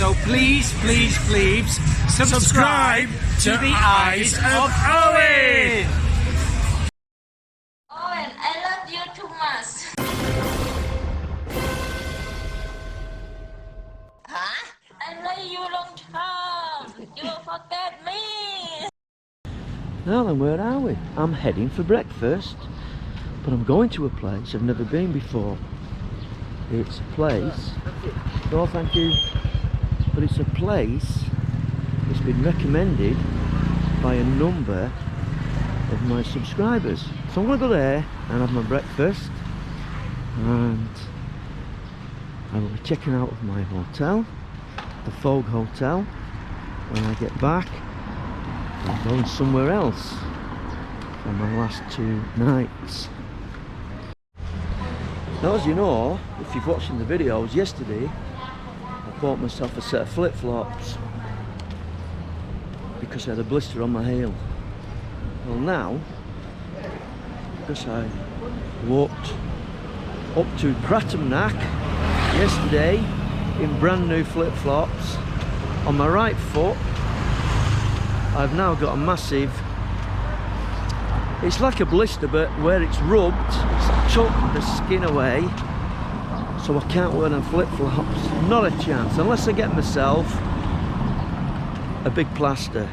So please, please, please subscribe to the Eyes of Owen. Owen, I love you too much. Huh? I love you long time. You forget me. Now then, where are we? I'm heading for breakfast, but I'm going to a place I've never been before. It's a place, no thank you, but it's a place that's been recommended by a number of my subscribers. So I'm going to go there and have my breakfast, and I will be checking out of my hotel, the Fog Hotel. When I get back, I'm going somewhere else for my last 2 nights. Now, as you know, if you've watched the videos yesterday, I bought myself a set of flip-flops because I had a blister on my heel. Well now, because I walked up to Pratumnak yesterday in brand new flip-flops on my right foot, I've now got a massive, it's like a blister, but where it's rubbed, it's took the skin away, so I can't wear them flip-flops. Not a chance, unless I get myself a big plaster.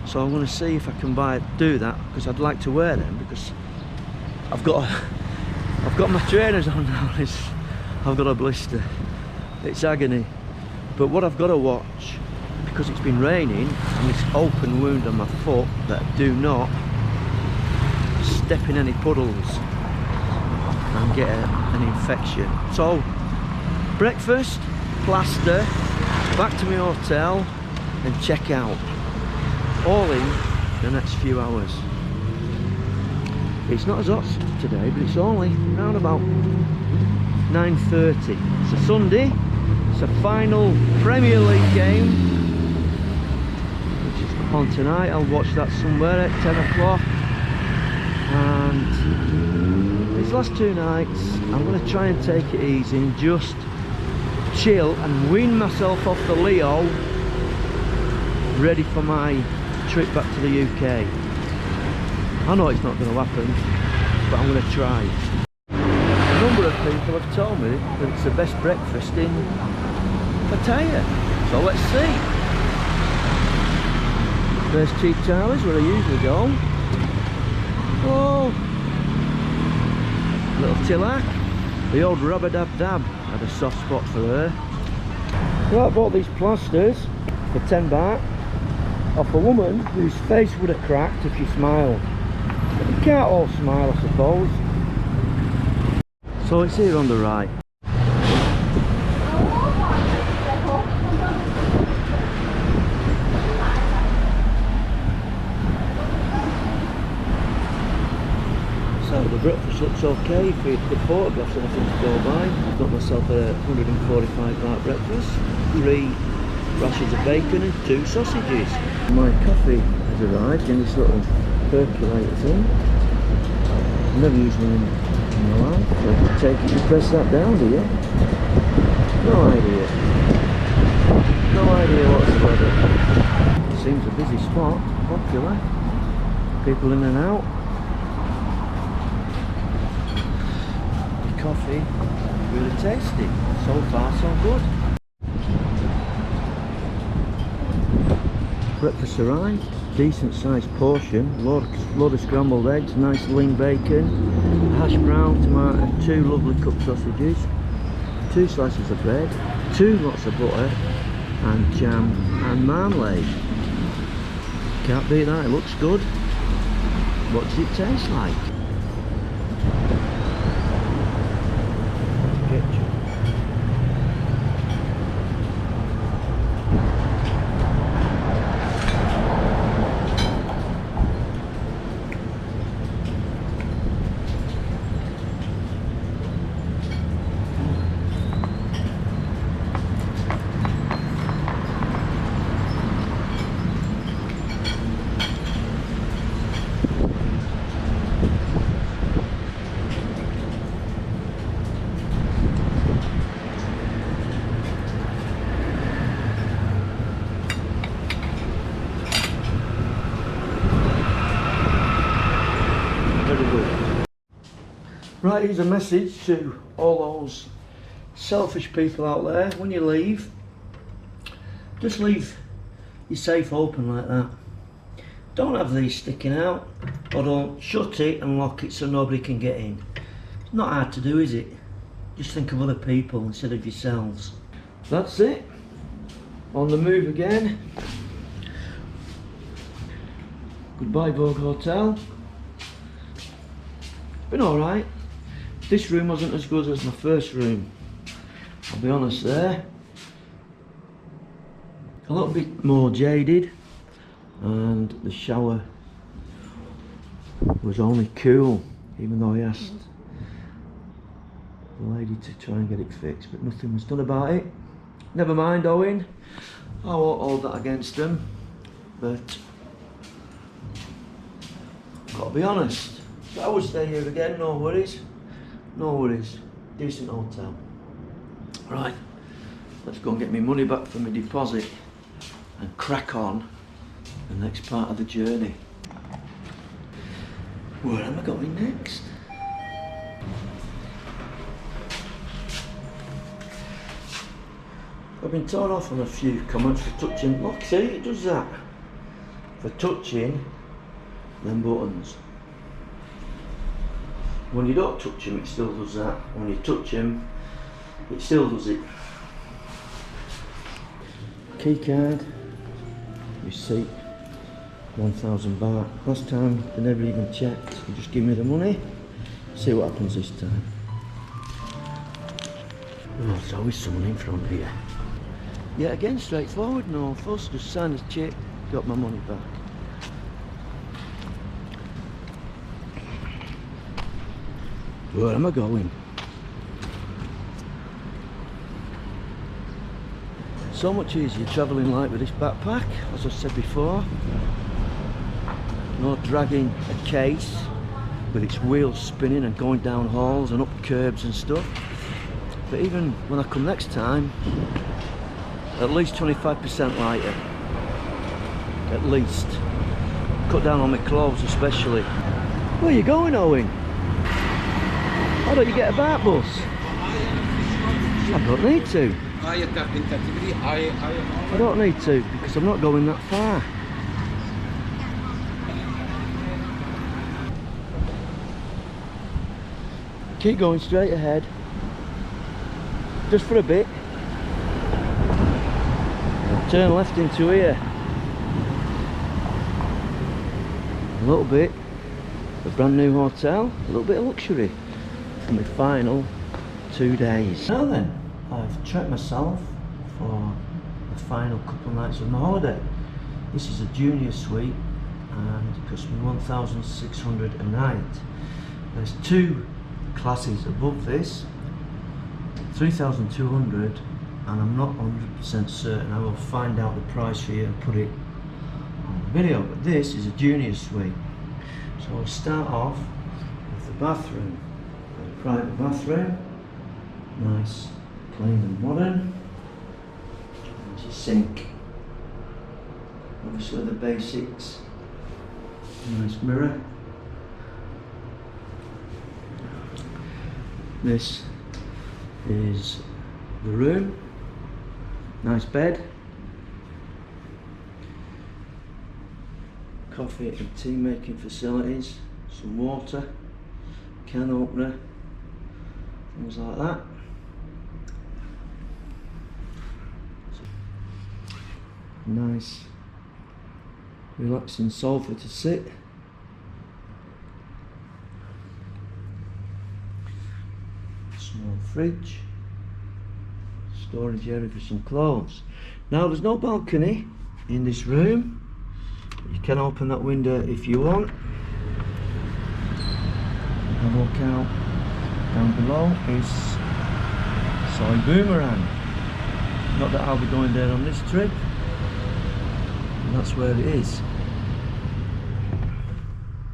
So I'm going to see if I can do that, because I'd like to wear them, because I've got my trainers on now. I've got a blister. It's agony. But what I've got to watch, because it's been raining and this open wound on my foot, that I do not step in any puddles and get an infection. So breakfast, plaster, back to my hotel and check out, all in the next few hours. It's not as hot today, but it's only around about 9:30. It's a Sunday, it's a final Premier League game which is on tonight. I'll watch that somewhere at 10 o'clock. And these last 2 nights I'm going to try and take it easy and just chill and wean myself off the Leo, ready for my trip back to the UK. I know it's not going to happen, but I'm going to try. A number of people have told me that it's the best breakfast in Pattaya, so let's see. There's Cheap Charlie's, where I usually go. Oh, little Tilak, the old Rub-a-Dab-Dab, had a soft spot for her. Well, I bought these plasters for 10 baht off a woman whose face would have cracked if she smiled. But you can't all smile, I suppose. So it's here on the right. So the breakfast looks okay for the photographs, anything to go by. I've got myself a 145 baht breakfast, 3 rashers of bacon and 2 sausages. My coffee has arrived in this little percolator thing. I've never used one in my life. So you take it, you press that down, do you? No idea. No idea whatsoever. Seems a busy spot, popular. People in and out. The coffee, really tasty. So far, so good. Breakfast arrived, decent sized portion, load of scrambled eggs, nice lean bacon, hash brown, tomato, and 2 lovely cooked sausages, 2 slices of bread, 2 lots of butter, and jam and marmalade. Can't beat that, it looks good. What does it taste like? Ketchup. Right, here's a message to all those selfish people out there. When you leave, just leave your safe open like that. Don't have these sticking out, or don't shut it and lock it so nobody can get in. It's not hard to do, is it? Just think of other people instead of yourselves. That's it. On the move again. Goodbye Vogue Hotel. Been alright. This room wasn't as good as my first room, I'll be honest there. A little bit more jaded, and the shower was only cool, even though I asked the lady to try and get it fixed, but nothing was done about it. Never mind, Owen, I won't hold that against them, but gotta be honest, if I would stay here again, no worries, decent hotel. Right, let's go and get my money back from my deposit and crack on the next part of the journey. Where am I going next? I've been torn off on a few comments for touching, look, see, it does that, for touching them buttons. When you don't touch them, it still does that. When you touch them, it still does it. Key card, receipt, 1,000 baht. Last time they never even checked, they just give me the money. See what happens this time. Oh, there's always someone in front here. Yeah, again, straightforward, no fuss, just sign a check, got my money back. Where am I going? So much easier travelling like with this backpack, as I said before. No dragging a case with its wheels spinning and going down halls and up curbs and stuff. But even when I come next time, at least 25% lighter. At least. Cut down on my clothes especially. Where are you going, Owen? Why don't you get a back bus? I don't need to. I don't need to because I'm not going that far. Keep going straight ahead. Just for a bit. Turn left into here. A little bit. A brand new hotel. A little bit of luxury. For my final 2 days. Now then, I've treated myself for the final couple of nights of my holiday. This is a junior suite and it cost me 1,600 a night. There's 2 classes above this, 3,200, and I'm not 100% certain. I will find out the price for you and put it on the video, but this is a junior suite. So I'll start off with the bathroom. Private bathroom, nice, clean and modern. There's your sink, obviously the basics. Nice mirror. This is the room, nice bed, coffee and tea making facilities, some water, can opener, things like that. Nice relaxing sofa to sit. Small fridge, storage area for some clothes. Now there's no balcony in this room. You can open that window if you want. And walk out. Down below is Soi Boomerang. Not that I'll be going there on this trip. And that's where it is.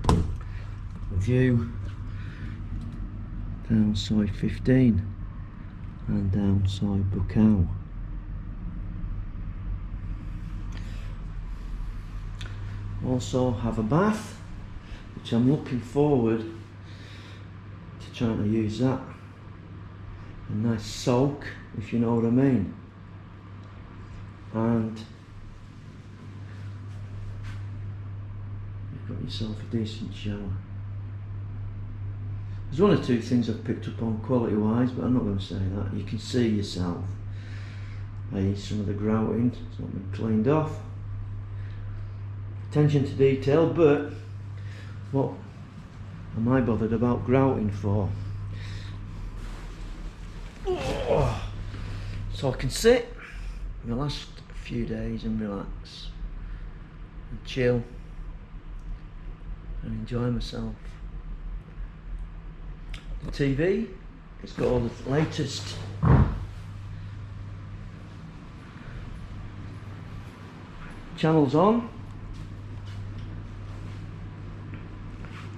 The view down Soi 15 and down Soi Bukkao. Also have a bath, which I'm looking forward to trying to use that. A nice soak, if you know what I mean. And you've got yourself a decent shower. There's one or two things I've picked up on quality wise, but I'm not going to say that. You can see yourself. Some of the grouting, it's not been cleaned off. Attention to detail, but what am I bothered about grouting for? Oh, so I can sit in the last few days and relax and chill and enjoy myself. The TV, it's got all the latest channels on.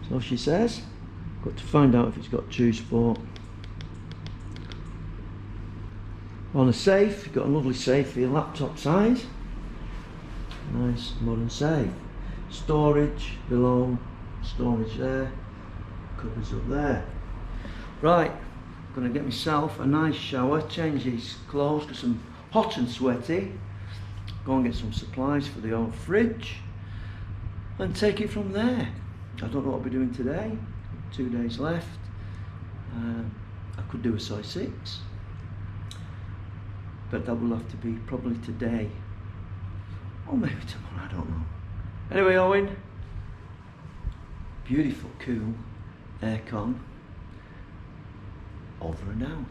So she says, got to find out if it's got True Sport. On a safe, you've got a lovely safe for your laptop size. Nice modern safe. Storage below, storage there, cupboards up there. Right, gonna get myself a nice shower, change these clothes because I'm hot and sweaty. Go and get some supplies for the old fridge and take it from there. I don't know what I'll be doing today. 2 days left. I could do a size 6, but that will have to be probably today or maybe tomorrow, I don't know. Anyway, Owen, beautiful, cool aircon, over and out.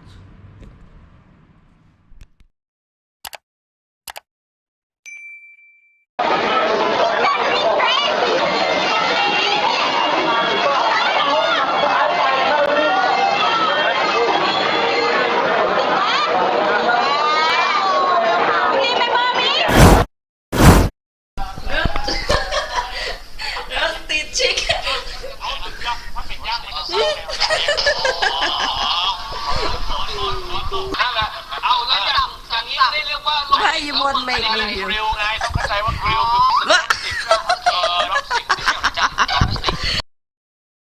Why you won't make me do?